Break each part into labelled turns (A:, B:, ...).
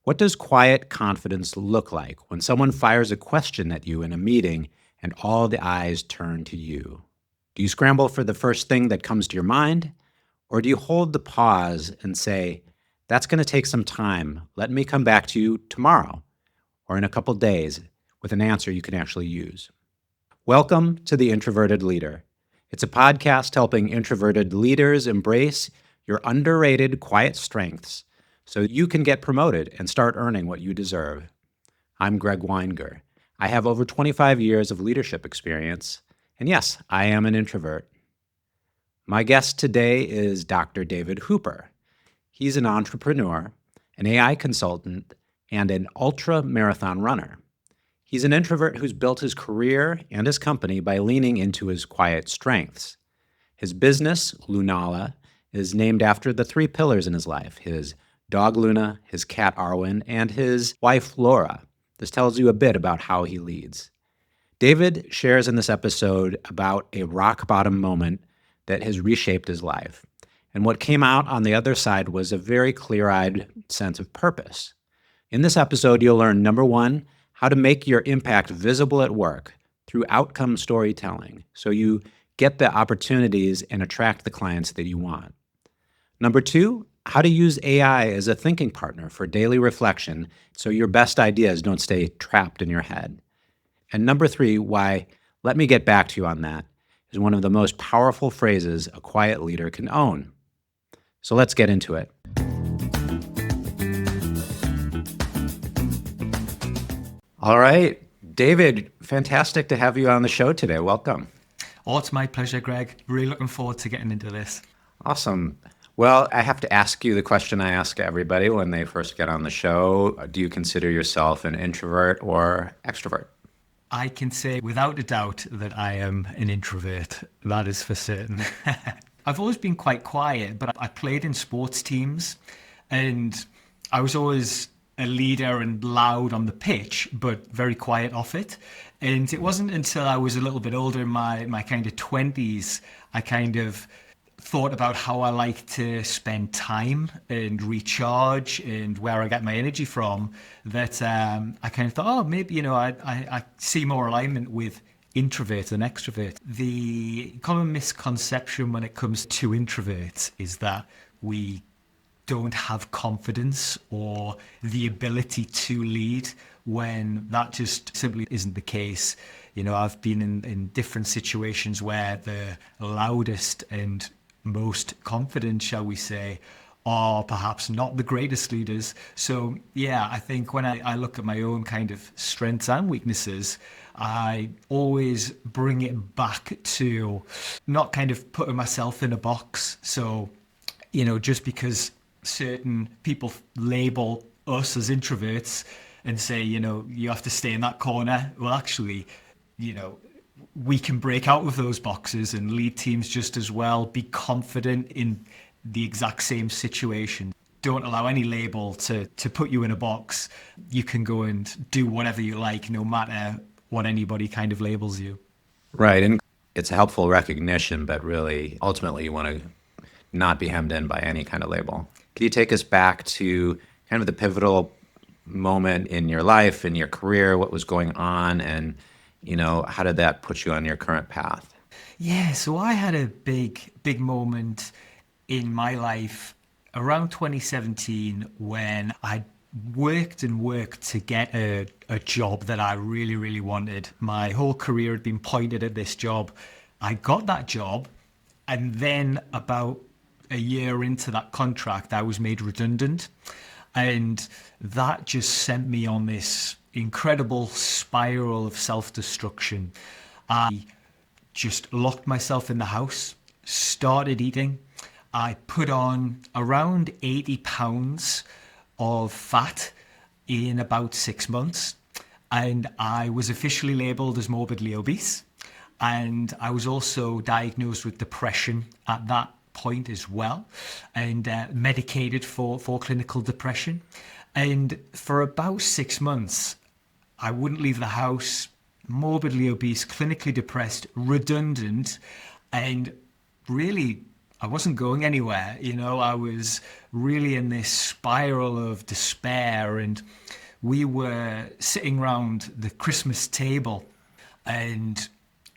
A: What does quiet confidence look like when someone fires a question at you in a meeting and all the eyes turn to you? Do you scramble for the first thing that comes to your mind? Or do you hold the pause and say, that's going to take some time. Let me come back to you tomorrow or in a couple days with an answer you can actually use? Welcome to The Introverted Leader. It's a podcast helping introverted leaders embrace your underrated quiet strengths so you can get promoted and start earning what you deserve. I'm Greg Weinger. I have over 25 years of leadership experience, and yes, I am an introvert. My guest today is Dr. David Hooper. He's an entrepreneur, an AI consultant, and an ultramarathon runner. He's an introvert who's built his career and his company by leaning into his quiet strengths. His business, Lunala, is named after the three pillars in his life: his dog Luna, his cat Arwen, and his wife Laura. This tells you a bit about how he leads. David shares in this episode about a rock bottom moment that has reshaped his life. And what came out on the other side was a very clear-eyed sense of purpose. In this episode, you'll learn, number one, how to make your impact visible at work through outcome storytelling so you get the opportunities and attract the clients that you want. Number two, how to use AI as a thinking partner for daily reflection so your best ideas don't stay trapped in your head. And number three, why "let me get back to you on that" is one of the most powerful phrases a quiet leader can own. So let's get into it. All right, David, fantastic to have you on the show today. Welcome.
B: Oh, it's my pleasure, Greg. Really looking forward to getting into this.
A: Awesome. Well, I have to ask you the question I ask everybody when they first get on the show. Do you consider yourself an introvert or extrovert?
B: I can say without a doubt that I am an introvert. That is for certain. I've always been quite quiet, but I played in sports teams and I was always a leader and loud on the pitch, but very quiet off it. And it wasn't until I was a little bit older, in my kind of 20s, I kind of thought about how I like to spend time and recharge and where I get my energy from, that I kind of thought, oh, maybe, I see more alignment with introvert than extrovert. The common misconception when it comes to introverts is that we don't have confidence or the ability to lead, when that just simply isn't the case. I've been in different situations where the loudest and most confident, shall we say, are perhaps not the greatest leaders. So yeah, I think when I look at my own kind of strengths and weaknesses, I always bring it back to not kind of putting myself in a box. So, just because certain people label us as introverts and say, you have to stay in that corner, well, actually, we can break out of those boxes and lead teams just as well, be confident in the exact same situation. Don't allow any label to put you in a box. You can go and do whatever you like, no matter what anybody kind of labels you.
A: Right. And it's a helpful recognition, but really, ultimately, you want to not be hemmed in by any kind of label. Can you take us back to kind of the pivotal moment in your life, in your career, what was going on, and how did that put you on your current path?
B: Yeah, so I had a big moment in my life around 2017 when I worked to get a job that I really, really wanted. My whole career had been pointed at this job. I got that job, and then about a year into that contract, I was made redundant. And that just sent me on this incredible spiral of self-destruction. I just locked myself in the house, started eating. I put on around 80 pounds of fat in about 6 months. And I was officially labeled as morbidly obese. And I was also diagnosed with depression at that point as well, and medicated for clinical depression. And for about 6 months, I wouldn't leave the house, morbidly obese, clinically depressed, redundant, and really I wasn't going anywhere. I was really in this spiral of despair, and we were sitting around the Christmas table, and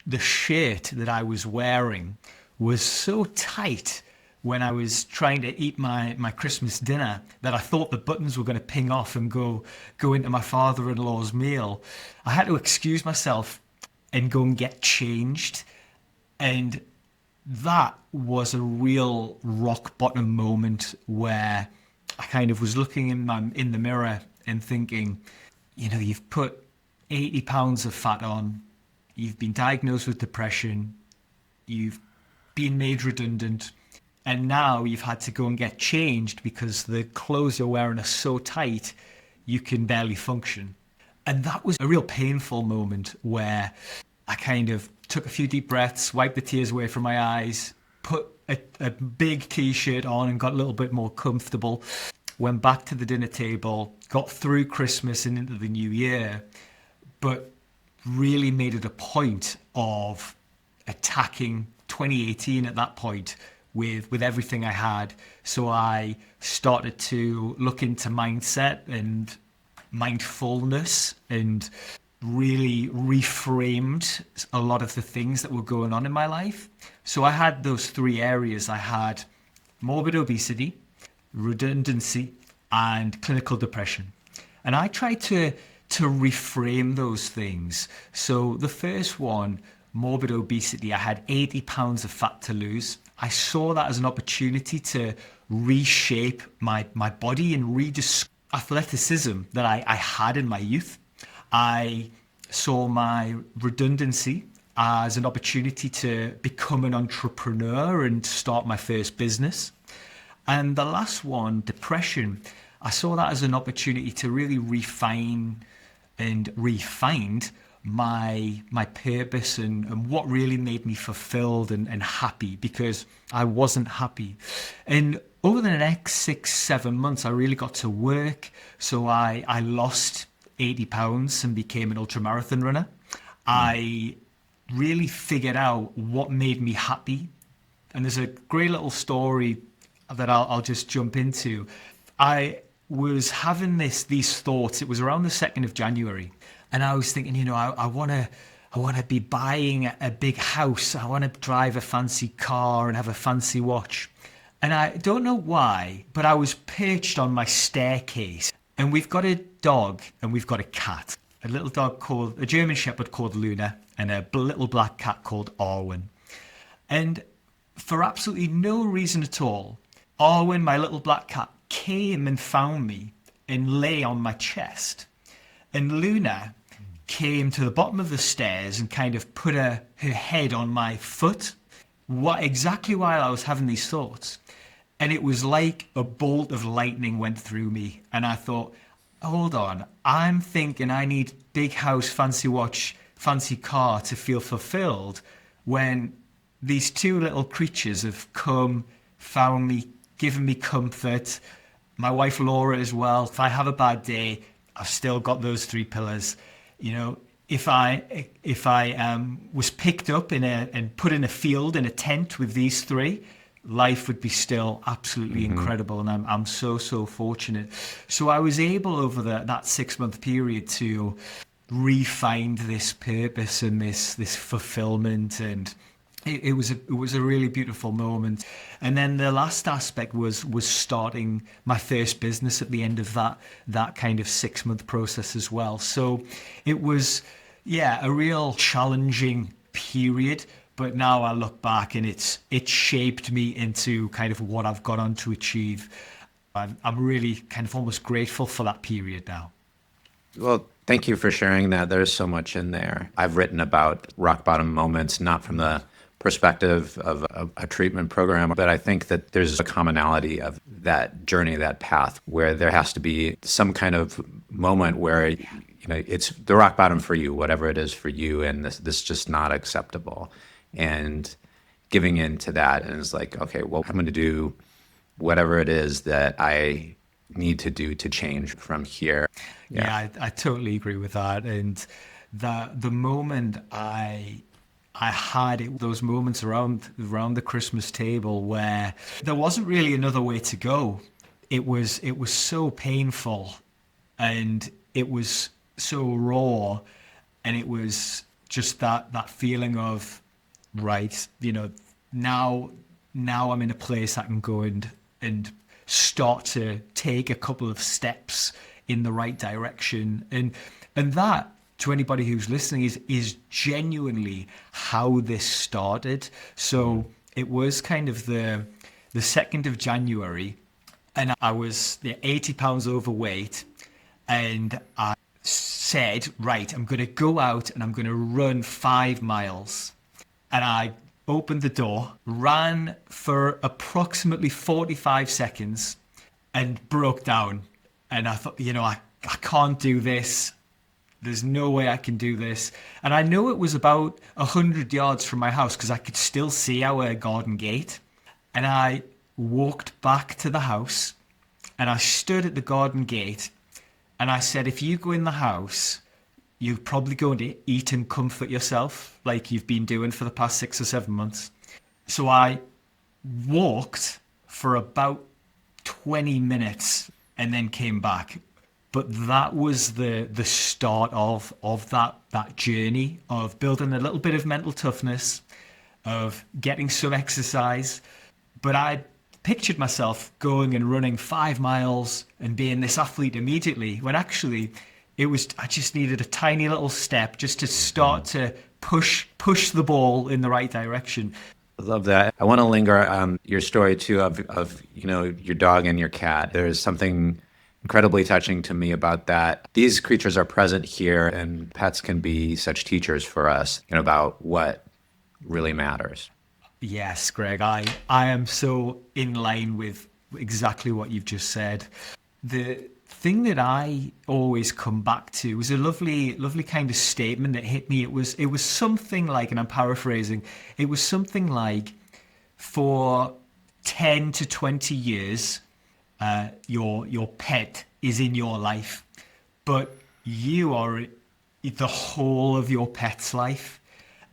B: the shirt that I was wearing was so tight when I was trying to eat my Christmas dinner that I thought the buttons were going to ping off and go into my father-in-law's meal. I had to excuse myself and go and get changed. And that was a real rock bottom moment where I kind of was looking in the mirror and thinking, you've put 80 pounds of fat on, you've been diagnosed with depression, you've been made redundant, and now you've had to go and get changed because the clothes you're wearing are so tight you can barely function. And that was a real painful moment where I kind of took a few deep breaths, wiped the tears away from my eyes, put a big t-shirt on and got a little bit more comfortable, went back to the dinner table, got through Christmas and into the new year, but really made it a point of attacking 2018 at that point with everything I had. So I started to look into mindset and mindfulness and really reframed a lot of the things that were going on in my life. So I had those three areas. I had morbid obesity, redundancy, and clinical depression. And I tried to reframe those things. So the first one, morbid obesity, I had 80 pounds of fat to lose. I saw that as an opportunity to reshape my body and rediscover athleticism that I had in my youth. I saw my redundancy as an opportunity to become an entrepreneur and start my first business. And the last one, depression, I saw that as an opportunity to really refine and refind my purpose and what really made me fulfilled and happy, because I wasn't happy. And over the next 6-7 months, I really got to work. So I lost 80 pounds and became an ultramarathon runner. I really figured out what made me happy. And there's a great little story that I'll just jump into. I was having these thoughts. It was around the 2nd of January. And I was thinking, I want to be buying a big house. I want to drive a fancy car and have a fancy watch. And I don't know why, but I was perched on my staircase. And we've got a dog and we've got a cat. A little dog called, a German Shepherd called Luna, and a little black cat called Arwen. And for absolutely no reason at all, Arwen, my little black cat, came and found me and lay on my chest. And Luna came to the bottom of the stairs and kind of put her head on my foot. Exactly while I was having these thoughts. And it was like a bolt of lightning went through me. And I thought, hold on, I'm thinking I need big house, fancy watch, fancy car to feel fulfilled, when these two little creatures have come, found me, given me comfort. My wife Laura as well. If I have a bad day, I've still got those three pillars. If I was picked up and put in a field in a tent with these three, life would be still absolutely incredible. And I'm so fortunate. So I was able over that 6-month period to re-find this purpose and this fulfillment, and it was a really beautiful moment. And then the last aspect was starting my first business at the end of that kind of 6-month process as well. So it was, a real challenging period. But now I look back and it shaped me into kind of what I've gone on to achieve. I'm really kind of almost grateful for that period now.
A: Well, thank you for sharing that. There's so much in there. I've written about rock bottom moments, not from the perspective of a treatment program, but I think that there's a commonality of that journey, that path, where there has to be some kind of moment where it's the rock bottom for you, whatever it is for you, and this is just not acceptable. And giving in to that, and it's like, okay, well, I'm going to do whatever it is that I need to do to change from here.
B: Yeah, I totally agree with that. And the moment I I had those moments around the Christmas table where there wasn't really another way to go. It was so painful, and it was so raw, and it was just that feeling of, right, now I'm in a place I can go and start to take a couple of steps in the right direction. And that, to anybody who's listening, is genuinely how this started. So it was kind of the 2nd of January, and I was 80 pounds overweight, and I said, right, I'm going to go out and I'm going to run 5 miles. And I opened the door, ran for approximately 45 seconds, and broke down. And I thought, I can't do this. There's no way I can do this. And I know it was about 100 yards from my house because I could still see our garden gate. And I walked back to the house, and I stood at the garden gate, and I said, if you go in the house, you're probably going to eat and comfort yourself like you've been doing for the past 6 or 7 months. So I walked for about 20 minutes and then came back. But that was the start of that journey of building a little bit of mental toughness, of getting some exercise. But I pictured myself going and running 5 miles and being this athlete immediately, when actually I just needed a tiny little step just to start to push the ball in the right direction.
A: I love that. I want to linger on your story too of your dog and your cat. There's something incredibly touching to me about that. These creatures are present here, and pets can be such teachers for us about what really matters.
B: Yes, Greg, I am so in line with exactly what you've just said. The thing that I always come back to was a lovely kind of statement that hit me. It was something like, and I'm paraphrasing, it was something like, for 10 to 20 years, your pet is in your life, but you are the whole of your pet's life.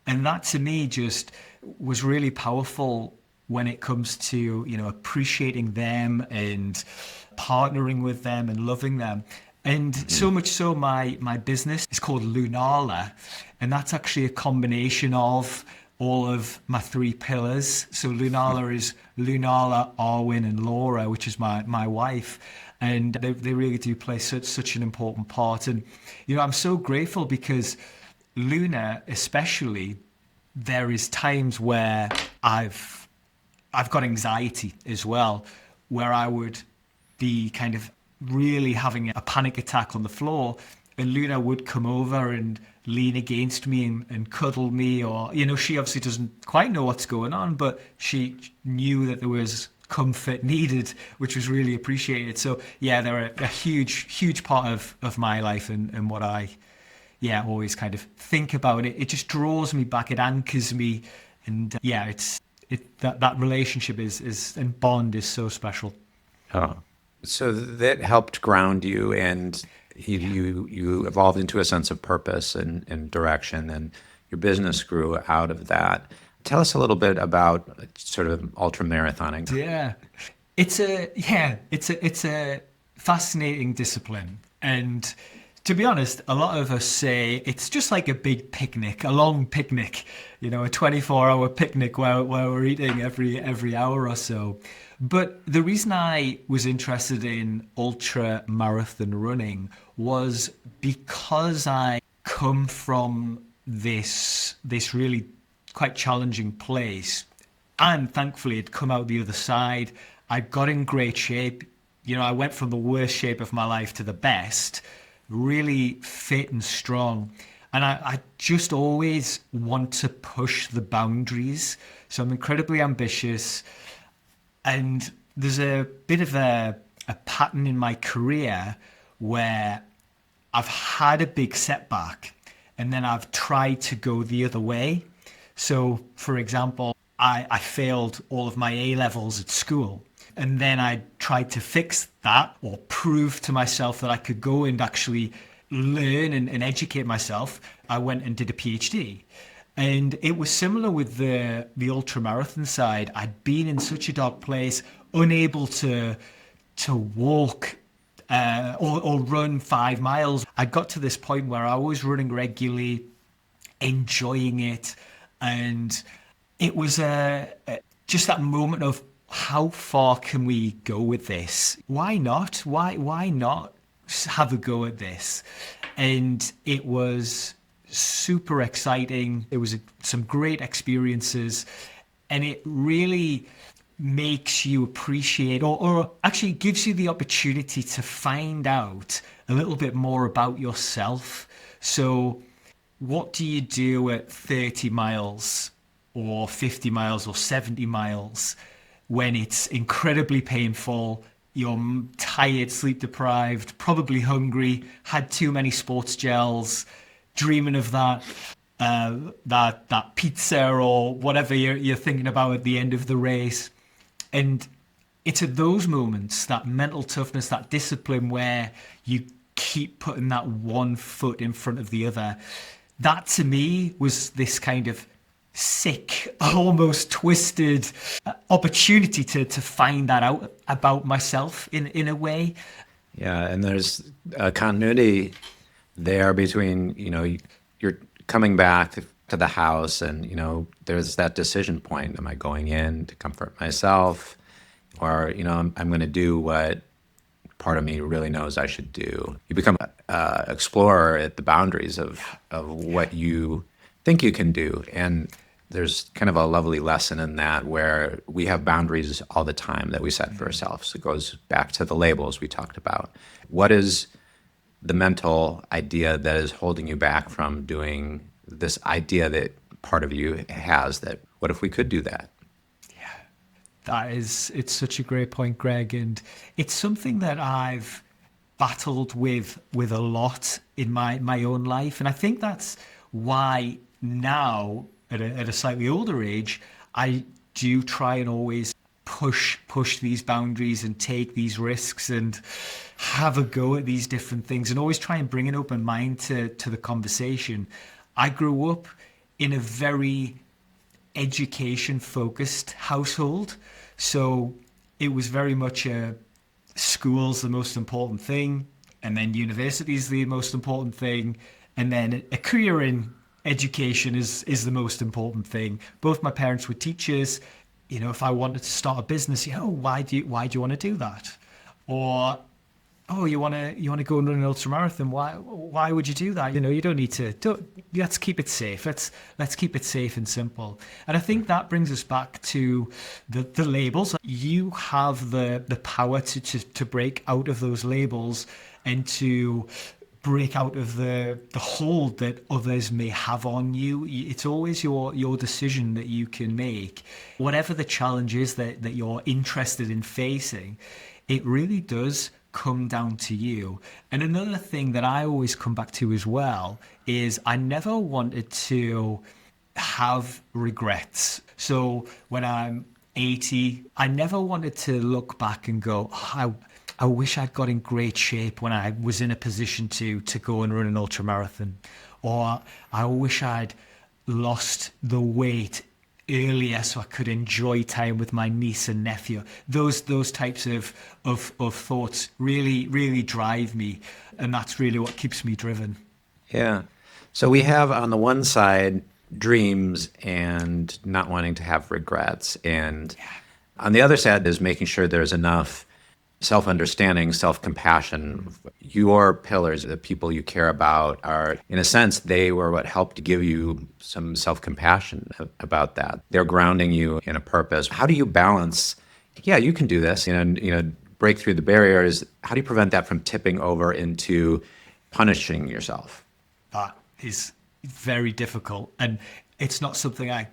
B: And that to me just was really powerful when it comes to, appreciating them and partnering with them and loving them. And so much so my business is called Lunala, and that's actually a combination of all of my 3 pillars. So Lunala is Lunala, Arwen, and Laura, which is my wife. And they really do play such an important part. And, I'm so grateful because Luna, especially, there is times where I've got anxiety as well, where I would be kind of really having a panic attack on the floor, and Luna would come over and lean against me and cuddle me, or, she obviously doesn't quite know what's going on, but she knew that there was comfort needed, which was really appreciated. So yeah, they're a huge part of my life, and what I always kind of think about it. It just draws me back, it anchors me, and that relationship is and bond is so special.
A: Oh, so that helped ground you, and you evolved into a sense of purpose and direction, and your business grew out of that. Tell us a little bit about sort of ultramarathoning.
B: Yeah, it's a fascinating discipline, and to be honest, a lot of us say it's just like a big picnic, a long picnic, a 24-hour picnic where we're eating every hour or so. But the reason I was interested in ultra marathon running was because I come from this really quite challenging place, and thankfully had come out the other side. I got in great shape. I went from the worst shape of my life to the best, really fit and strong. And I just always want to push the boundaries. So I'm incredibly ambitious. And there's a bit of a pattern in my career where I've had a big setback and then I've tried to go the other way. So, for example, I failed all of my A-levels at school. And then I tried to fix that, or prove to myself that I could go and actually learn and educate myself. I went and did a PhD. And it was similar with the ultramarathon side. I'd been in such a dark place, unable to walk or run 5 miles. I got to this point where I was running regularly, enjoying it, and it was just that moment of how far can we go with this? Why not? Why not have a go at this? And it was super exciting. It was some great experiences, and it really makes you appreciate or actually gives you the opportunity to find out a little bit more about yourself. So what do you do at 30 miles or 50 miles or 70 miles when it's incredibly painful? You're tired, sleep deprived, probably hungry, had too many sports gels, dreaming of that pizza or whatever you're thinking about at the end of the race. And it's at those moments, that mental toughness, that discipline where you keep putting that one foot in front of the other. That to me was this kind of sick, almost twisted opportunity to find that out about myself in a way.
A: Yeah, and there's a continuity there between, you're coming back to the house and, there's that decision point. Am I going in to comfort myself? Or, I'm going to do what part of me really knows I should do. You become an explorer at the boundaries of what you think you can do. And there's kind of a lovely lesson in that where we have boundaries all the time that we set for ourselves. It goes back to the labels we talked about. What is the mental idea that is holding you back from doing this idea that part of you has, that what if we could do that?
B: It's such a great point, Greg. And it's something that I've battled with a lot in my own life. And I think that's why now, at a slightly older age, I do try and always push these boundaries and take these risks and have a go at these different things and always try and bring an open mind to the conversation. I grew up in a very education focused household, so it was very much school's the most important thing, and then university's the most important thing, and then a career in education is the most important thing. Both my parents were teachers. If I wanted to start a business, why do you want to do that? Or, oh, you want to go and run an ultramarathon? Why would you do that? You don't need to. Let's keep it safe. Let's keep it safe and simple. And I think that brings us back to the labels. You have the power to break out of those labels and to break out of the hold that others may have on you. It's always your decision that you can make. Whatever the challenge is that you're interested in facing, it really does come down to you. And another thing that I always come back to as well is I never wanted to have regrets. So when I'm 80, I never wanted to look back and go, I wish I'd got in great shape when I was in a position to go and run an ultramarathon. Or I wish I'd lost the weight earlier so I could enjoy time with my niece and nephew. Those types of thoughts really drive me, and that's really what keeps me driven.
A: Yeah. So we have on the one side dreams and not wanting to have regrets, and on the other side is making sure there's enough self-understanding, self-compassion. Your pillars, the people you care about, are, in a sense, they were what helped give you some self-compassion about that. They're grounding you in a purpose. How do you balance, you can do this, break through the barriers? How do you prevent that from tipping over into punishing yourself?
B: That is very difficult, and it's not something I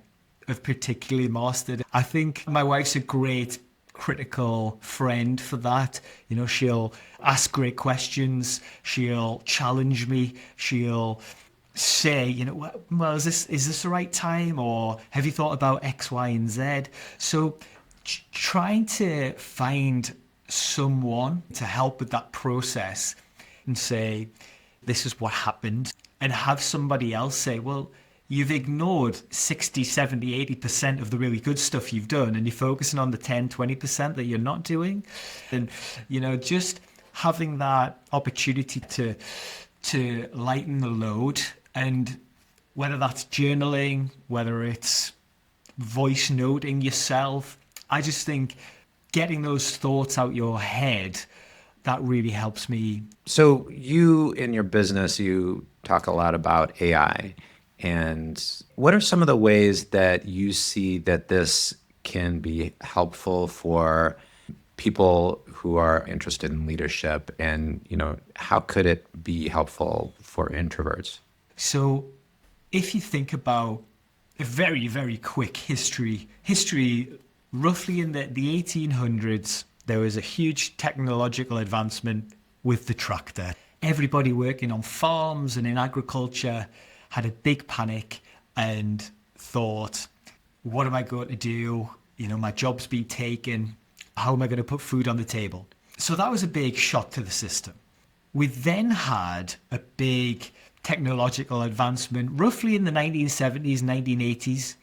B: have particularly mastered. I think my wife's a great critical friend for that. She'll ask great questions, she'll challenge me, she'll say, well, is this the right time, or have you thought about X, Y, and Z? So trying to find someone to help with that process and say, this is what happened, and have somebody else say, well, you've ignored 60, 70, 80% of the really good stuff you've done, and you're focusing on the 10, 20% that you're not doing. And, just having that opportunity to lighten the load, and whether that's journaling, whether it's voice noting yourself, I just think getting those thoughts out your head, that really helps me.
A: So you in your business, you talk a lot about AI. And what are some of the ways that you see that this can be helpful for people who are interested in leadership? And, how could it be helpful for introverts?
B: So if you think about a very, very quick history, roughly in the 1800s, there was a huge technological advancement with the tractor. Everybody working on farms and in agriculture had a big panic and thought, what am I going to do? My job's been taken. How am I going to put food on the table? So that was a big shock to the system. We then had a big technological advancement roughly in the 1970s, 1980s.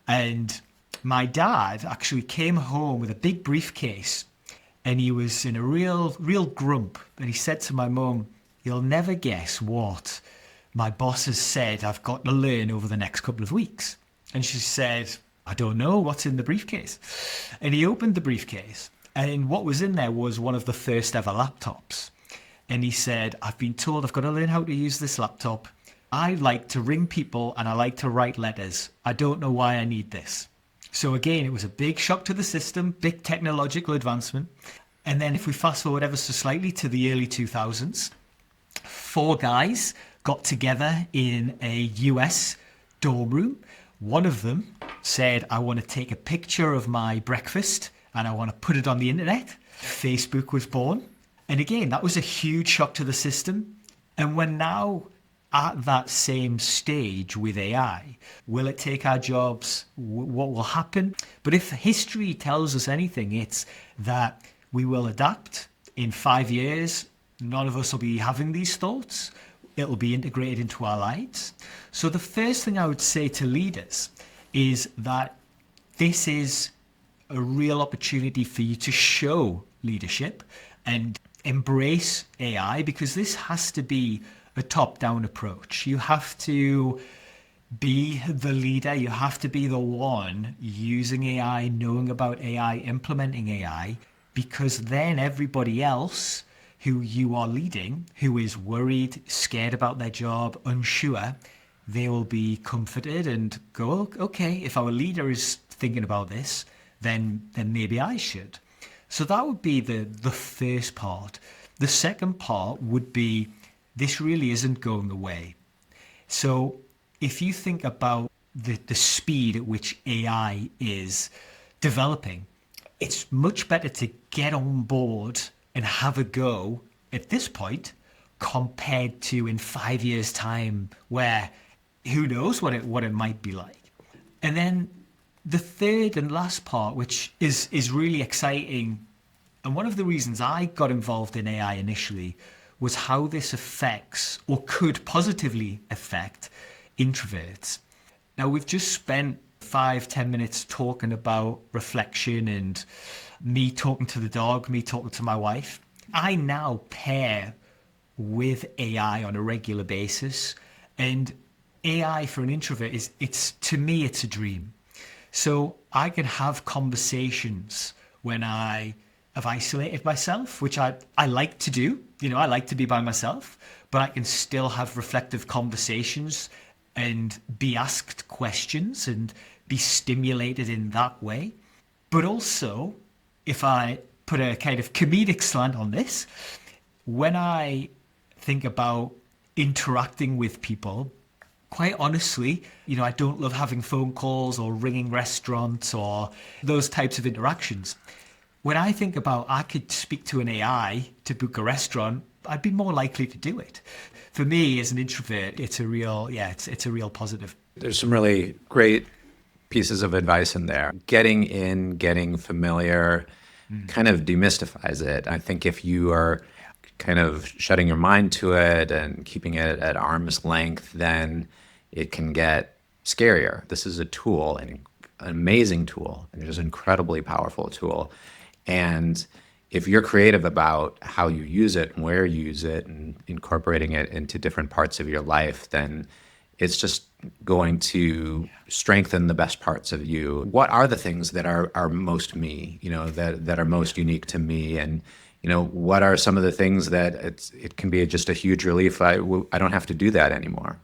B: And my dad actually came home with a big briefcase, and he was in a real grump. And he said to my mum, "You'll never guess what my boss has said I've got to learn over the next couple of weeks." And she said, "I don't know, what's in the briefcase?" And he opened the briefcase, and what was in there was one of the first ever laptops. And he said, "I've been told I've got to learn how to use this laptop. I like to ring people and I like to write letters. I don't know why I need this." So again, it was a big shock to the system, big technological advancement. And then if we fast forward ever so slightly to the early 2000s, 4 guys got together in a US dorm room. One of them said, "I want to take a picture of my breakfast and I want to put it on the internet." Facebook was born. And again, that was a huge shock to the system. And we're now at that same stage with AI. Will it take our jobs? What will happen? But if history tells us anything, it's that we will adapt. In 5 years, none of us will be having these thoughts. It'll be integrated into our lives. So the first thing I would say to leaders is that this is a real opportunity for you to show leadership and embrace AI, because this has to be a top-down approach. You have to be the leader. You have to be the one using AI, knowing about AI, implementing AI, because then everybody else who you are leading, who is worried, scared about their job, unsure, they will be comforted and go, "Okay, if our leader is thinking about this, then maybe I should." So that would be the first part. The second part would be, this really isn't going away. So if you think about the speed at which AI is developing, it's much better to get on board and have a go at this point compared to in 5 years' time, where who knows what it might be like. And then the third and last part, which is really exciting, and one of the reasons I got involved in AI initially, was how this affects or could positively affect introverts. Now, we've just spent 5-10 minutes talking about reflection and me talking to the dog, me talking to my wife. I now pair with AI on a regular basis, and AI for an introvert to me, it's a dream. So I can have conversations when I have isolated myself, which I like to do. I like to be by myself, but I can still have reflective conversations and be asked questions and be stimulated in that way. But also, if I put a kind of comedic slant on this, when I think about interacting with people, quite honestly, I don't love having phone calls or ringing restaurants or those types of interactions. When I think about I could speak to an AI to book a restaurant, I'd be more likely to do it. For me, as an introvert, it's a real positive.
A: There's some really great pieces of advice in there. Getting in, getting familiar, kind of demystifies it. I think if you are kind of shutting your mind to it and keeping it at arm's length, then it can get scarier. This is a tool, an amazing tool, and just an incredibly powerful tool. And if you're creative about how you use it and where you use it and incorporating it into different parts of your life, then it's just going to strengthen the best parts of you. What are the things that are most me, that are most unique to me? And, what are some of the things that it can be just a huge relief? I don't have to do that anymore.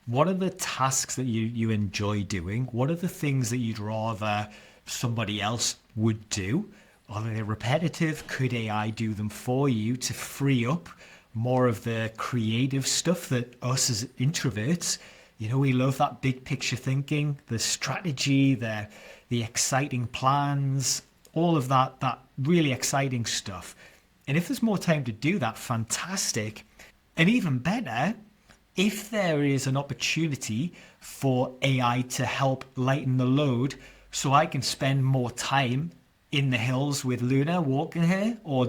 B: What are the tasks that you enjoy doing? What are the things that you'd rather somebody else would do? Are they repetitive? Could AI do them for you to free up more of the creative stuff that us as introverts, we love that big picture thinking, the strategy, the exciting plans, all of that really exciting stuff. And if there's more time to do that, fantastic. And even better, if there is an opportunity for AI to help lighten the load so I can spend more time in the hills with Luna, walking her, or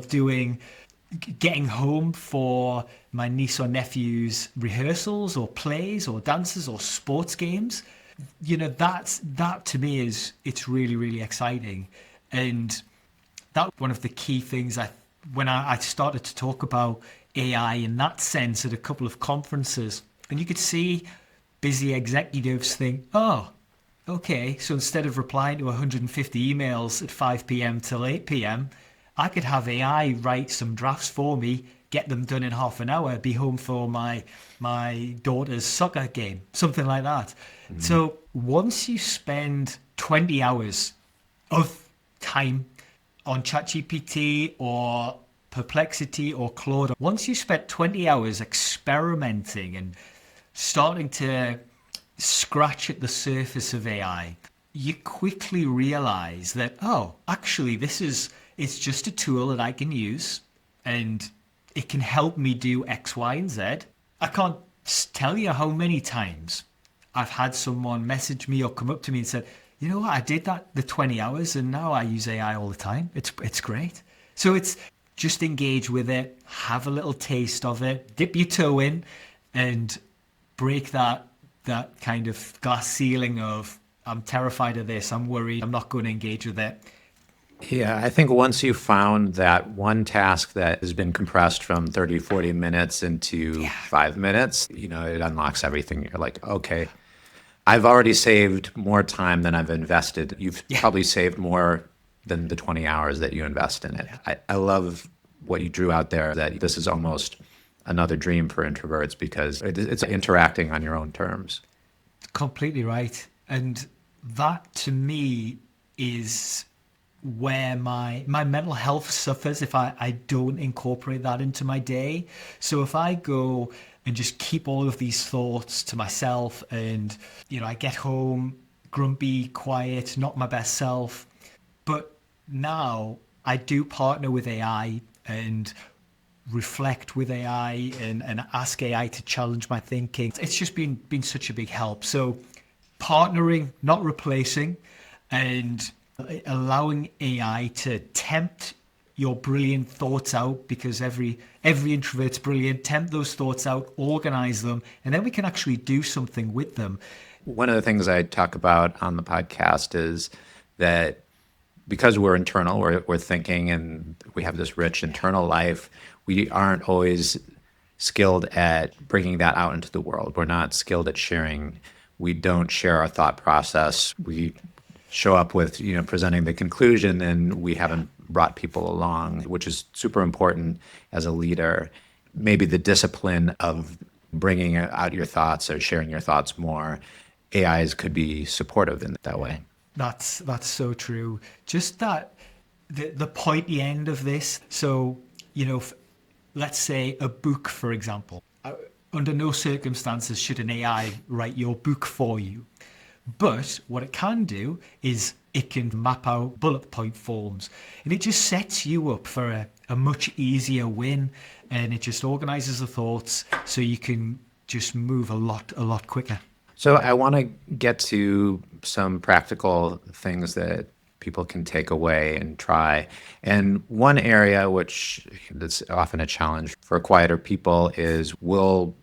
B: getting home for my niece or nephew's rehearsals or plays or dances or sports games, that to me it's really, really exciting. And that's one of the key things when I started to talk about AI in that sense at a couple of conferences, and you could see busy executives think, oh, okay, so instead of replying to 150 emails at 5 p.m. till 8 p.m., I could have AI write some drafts for me, get them done in half an hour, be home for my daughter's soccer game, something like that. Mm-hmm. So once you spend 20 hours of time on ChatGPT or Perplexity or Claude, once you spent 20 hours experimenting and starting to scratch at the surface of AI, you quickly realize that, oh, actually, it's just a tool that I can use and it can help me do X, Y, and Z. I can't tell you how many times I've had someone message me or come up to me and said, you know what, I did that the 20 hours and now I use AI all the time. It's great. So it's just engage with it, have a little taste of it, dip your toe in and break that kind of glass ceiling of, I'm terrified of this, I'm worried, I'm not going to engage with it.
A: Yeah, I think once you found that one task that has been compressed from 30, 40 minutes into 5 minutes, it unlocks everything. You're like, okay, I've already saved more time than I've invested. You've probably saved more than the 20 hours that you invest in it. I love what you drew out there, that this is almost another dream for introverts because it's interacting on your own terms.
B: Completely right. And that to me is where my mental health suffers if I don't incorporate that into my day. So if I go and just keep all of these thoughts to myself and, I get home grumpy, quiet, not my best self. But now I do partner with AI and reflect with AI and ask AI to challenge my thinking. It's just been such a big help. So partnering, not replacing, and allowing AI to tempt your brilliant thoughts out, because every introvert's brilliant. Tempt those thoughts out, organize them, and then we can actually do something with them.
A: One of the things I talk about on the podcast is that because we're internal, we're thinking, and we have this rich internal life, we aren't always skilled at bringing that out into the world. We're not skilled at sharing. We don't share our thought process. We show up with, presenting the conclusion, and we haven't brought people along, which is super important as a leader. Maybe the discipline of bringing out your thoughts or sharing your thoughts more, AIs could be supportive in that way.
B: That's so true. Just that the pointy end of this. So, let's say a book, for example. Under no circumstances should an AI write your book for you. But what it can do is it can map out bullet point forms, and it just sets you up for a much easier win, and it just organizes the thoughts so you can just move a lot quicker.
A: So I want to get to some practical things that people can take away and try. And one area which is often a challenge for quieter people is we'll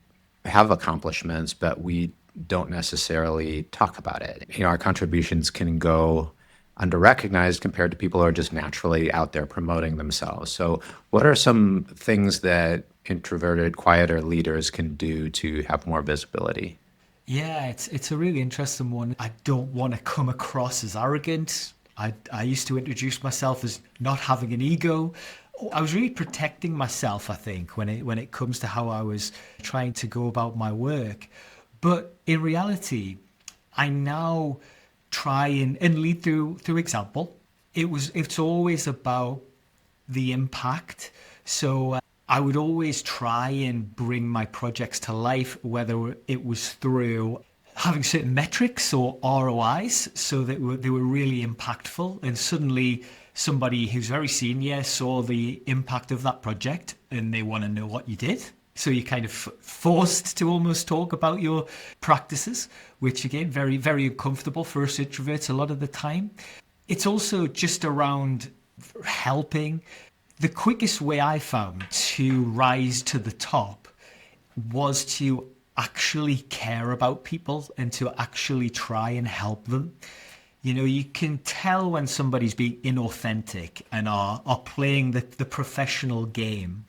A: have accomplishments, but we don't necessarily talk about it. Our contributions can go under-recognized compared to people who are just naturally out there promoting themselves. So what are some things that introverted, quieter leaders can do to have more visibility?
B: Yeah, it's a really interesting one. I don't want to come across as arrogant. I used to introduce myself as not having an ego. I was really protecting myself, I think, when it comes to how I was trying to go about my work. But in reality, I now try and lead through example. It's always about the impact. So I would always try and bring my projects to life, whether it was through having certain metrics or ROIs, so that they were really impactful. And suddenly somebody who's very senior saw the impact of that project and they want to know what you did. So you're kind of forced to almost talk about your practices, which again, very, very uncomfortable for us introverts a lot of the time. It's also just around helping. The quickest way I found to rise to the top was to actually care about people and to actually try and help them. You can tell when somebody's being inauthentic and are playing the professional game.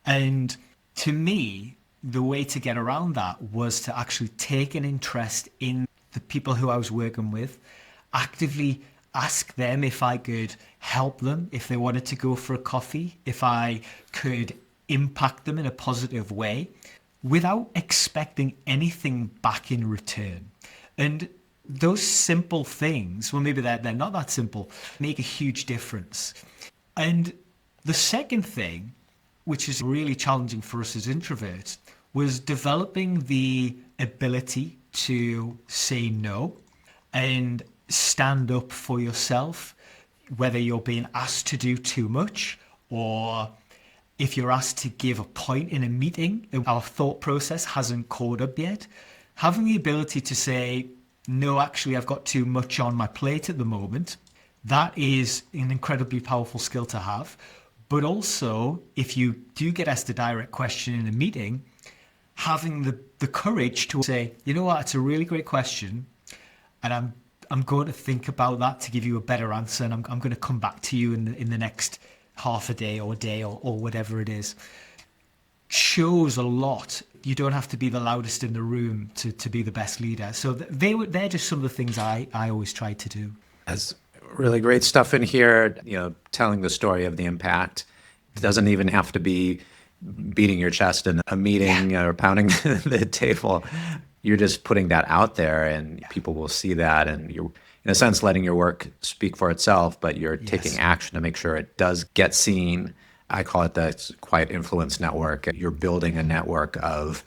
B: And to me, the way to get around that was to actually take an interest in the people who I was working with, actively ask them if I could help them, if they wanted to go for a coffee, if I could impact them in a positive way without expecting anything back in return. And those simple things, well, maybe they're not that simple, make a huge difference. And the second thing, which is really challenging for us as introverts, was developing the ability to say no and stand up for yourself, whether you're being asked to do too much or if you're asked to give a point in a meeting and our thought process hasn't caught up yet. Having the ability to say, no, actually, I've got too much on my plate at the moment, that is an incredibly powerful skill to have. But also, if you do get asked a direct question in a meeting, having the courage to say, you know what, it's a really great question, and I'm going to think about that to give you a better answer, and I'm going to come back to you in the next half a day or whatever it is. Shows a lot. You don't have to be the loudest in the room to be the best leader. So they're just some of the things I always try to do.
A: That's really great stuff in here, telling the story of the impact. It doesn't even have to be beating your chest in a meeting or pounding the table. You're just putting that out there and people will see that, and you're, in a sense, letting your work speak for itself, but you're taking action to make sure it does get seen. I call it the quiet influence network. You're building a network of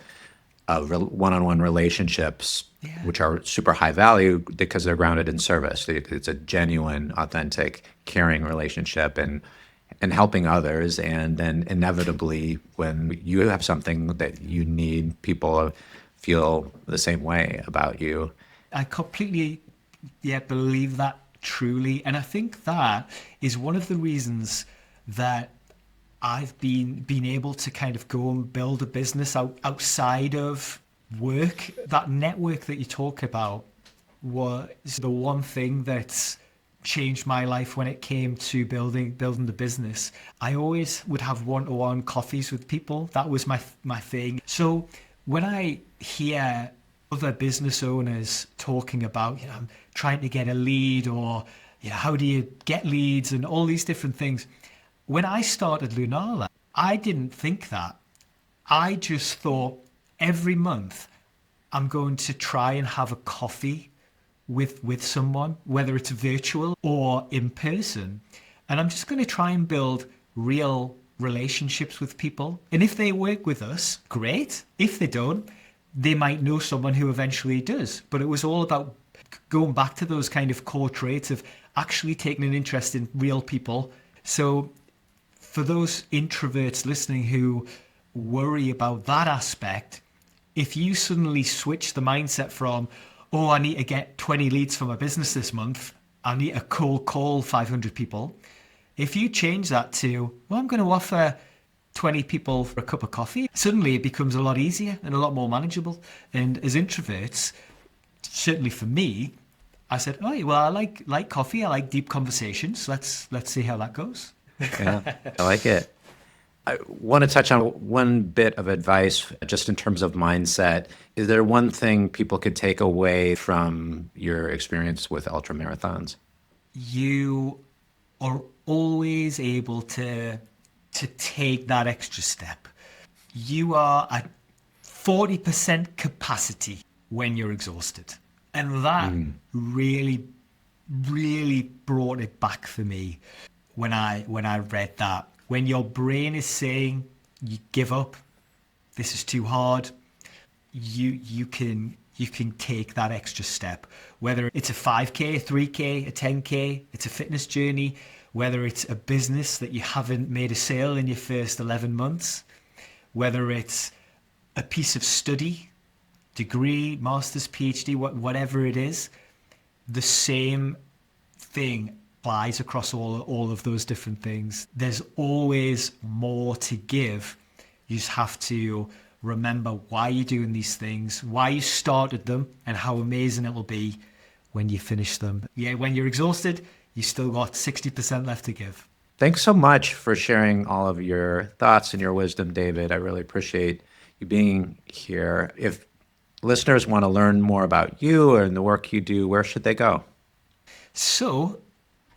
A: one-on-one relationships, which are super high value because they're grounded in service. It's a genuine, authentic, caring relationship and helping others. And then inevitably, when you have something that you need, people feel the same way about you.
B: I completely believe that truly. And I think that is one of the reasons that I've been able to kind of go and build a business outside of work. That network that you talk about was the one thing that's changed my life when it came to building the business. I always would have one-to-one coffees with people. That was my thing. So when I hear other business owners talking about, I'm trying to get a lead, or how do you get leads, and all these different things. When I started Lunala, I didn't think that. I just thought every month I'm going to try and have a coffee with someone, whether it's virtual or in person. And I'm just going to try and build real relationships with people. And if they work with us, great. If they don't, they might know someone who eventually does. But it was all about going back to those kind of core traits of actually taking an interest in real people. So for those introverts listening who worry about that aspect, if you suddenly switch the mindset from, oh, I need to get 20 leads for my business this month, I need to cold call 500 people. If you change that to, well, I'm going to offer 20 people for a cup of coffee, suddenly it becomes a lot easier and a lot more manageable. And as introverts, certainly for me, I said, oh, well, I like coffee. I like deep conversations. Let's see how that goes.
A: Yeah, I like it. I want to touch on one bit of advice just in terms of mindset. Is there one thing people could take away from your experience with ultramarathons?
B: You are always able to take that extra step. You are at 40% capacity when you're exhausted. And that really, really brought it back for me when I read that. When your brain is saying you give up, this is too hard, you can take that extra step. Whether it's a 5K, a 3K, a 10K, it's a fitness journey, whether it's a business that you haven't made a sale in your first 11 months, whether it's a piece of study, degree, master's, PhD, whatever it is, the same thing applies across all of those different things. There's always more to give. You just have to remember why you're doing these things, why you started them, and how amazing it will be when you finish them. Yeah, when you're exhausted, you still got 60% left to give.
A: Thanks so much for sharing all of your thoughts and your wisdom, David. I really appreciate you being here. If listeners want to learn more about you and the work you do, where should they go?
B: So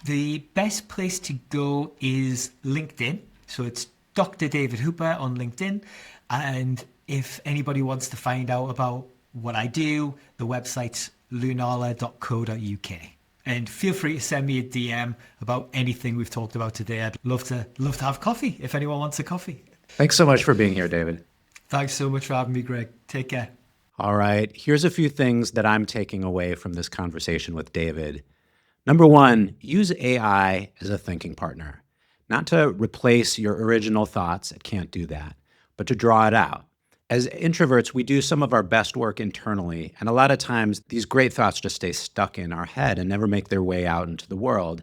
B: the best place to go is LinkedIn. So it's Dr. David Hooper on LinkedIn. And if anybody wants to find out about what I do, the website's lunala.co.uk. And feel free to send me a DM about anything we've talked about today. I'd love to have coffee if anyone wants a coffee.
A: Thanks so much for being here, David.
B: Thanks so much for having me, Greg. Take care.
A: All right, here's a few things that I'm taking away from this conversation with David. Number one, use AI as a thinking partner, not to replace your original thoughts. It can't do that, but to draw it out. As introverts, we do some of our best work internally, and a lot of times these great thoughts just stay stuck in our head and never make their way out into the world.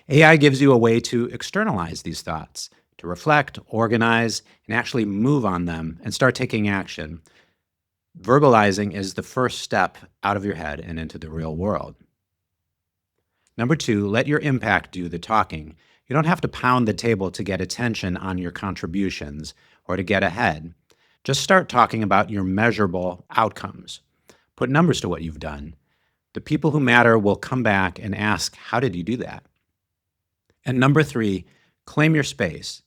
A: AI gives you a way to externalize these thoughts, to reflect, organize, and actually move on them and start taking action. Verbalizing is the first step out of your head and into the real world. Number two, let your impact do the talking. You don't have to pound the table to get attention on your contributions or to get ahead. Just start talking about your measurable outcomes. Put numbers to what you've done. The people who matter will come back and ask, how did you do that? And number three, claim your space.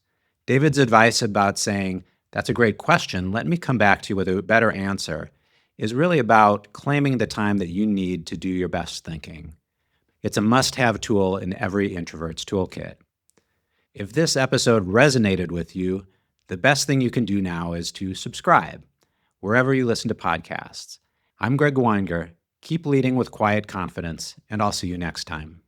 A: David's advice about saying, that's a great question, let me come back to you with a better answer, is really about claiming the time that you need to do your best thinking. It's a must-have tool in every introvert's toolkit. If this episode resonated with you, the best thing you can do now is to subscribe wherever you listen to podcasts. I'm Greg Weinger. Keep leading with quiet confidence, and I'll see you next time.